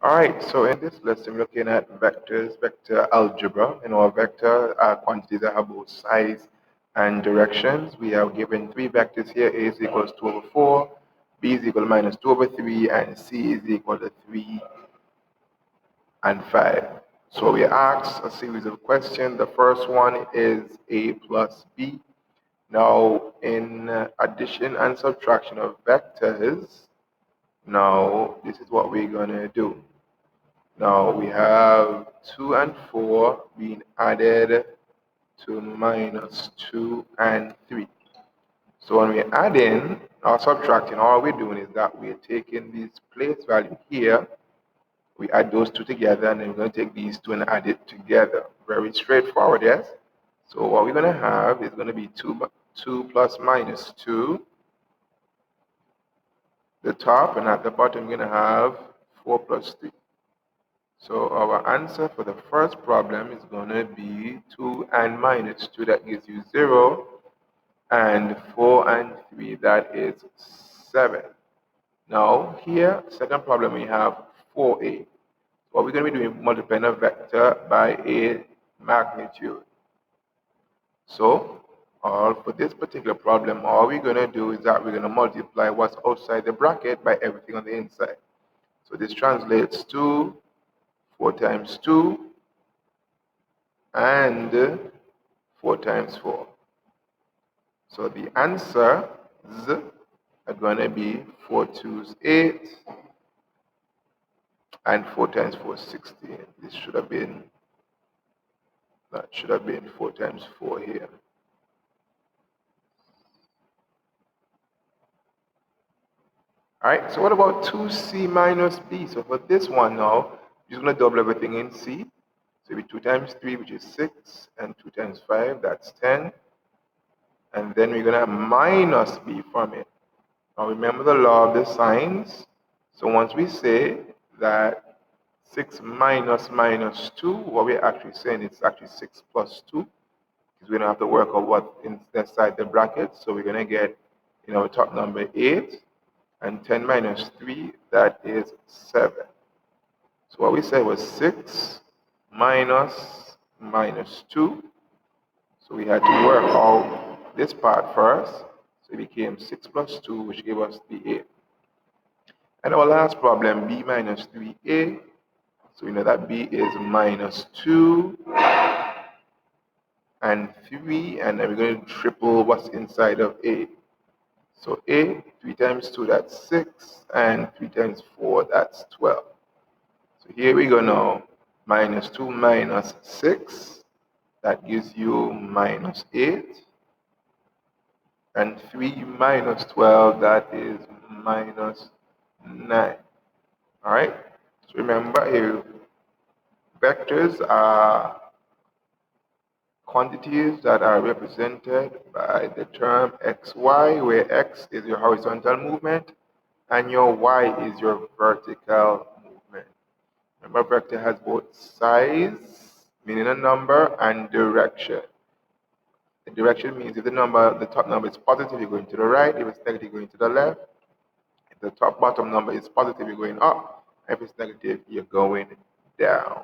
Alright, so in this lesson we're looking at vectors, vector algebra. In our vector quantities that have both size and directions. We are given three vectors here. A is equals 2 over 4, B is equal to minus 2 over 3, and C is equal to 3 and 5. So we ask a series of questions. The first one is A plus B. Now, in addition and subtraction of vectors, now this is what we're going to do. Now we have 2 and 4 being added to minus 2 and 3. So when we're adding or subtracting, all we're doing is that we're taking this place value here, we add those two together, and then we're going to take these two and add it together. Very straightforward, yes? So what we're going to have is going to be 2 plus minus 2, the top, and at the bottom we're going to have 4 plus 3. So our answer for the first problem is going to be 2 and minus 2, that gives you 0, and 4 and 3, that is 7. Now here, second problem, we have 4a. What we're going to be doing, multiplying a vector by a magnitude. So for this particular problem, all we're going to do is that we're going to multiply what's outside the bracket by everything on the inside. So this translates to 4 times 2 and 4 times 4. So the answers are going to be 4 2s 8 and 4 times 4 is 16. This should have been, that should have been 4 times 4 here. Alright, so what about 2c minus b? So for this one now, we're just going to double everything in c. So it'll be 2 times 3, which is 6, and 2 times 5, that's 10. And then we're going to minus b from it. Now remember the law of the signs. So once we say that 6 minus minus 2, what we're actually saying is actually 6 plus 2. Because we don't have to work out what inside the bracket. So we're going to get, top number 8. And 10 minus 3, that is 7. So what we said was 6 minus minus 2. So we had to work out this part first. So it became 6 plus 2, which gave us the 8. And our last problem, b minus 3a. So we know that b is minus 2 and 3. And then we're going to triple what's inside of a. So a, 3 times 2, that's 6, and 3 times 4, that's 12. So here we go now, minus 2 minus 6, that gives you minus 8, and 3 minus 12, that is minus 9. Alright, so remember, vectors are quantities that are represented by the term xy, where x is your horizontal movement and your y is your vertical movement. Remember, vector has both size, meaning a number, and direction. The direction means if the top number is positive, you're going to the right. If it's negative, you're going to the left. If the bottom number is positive, you're going up. If it's negative, you're going down.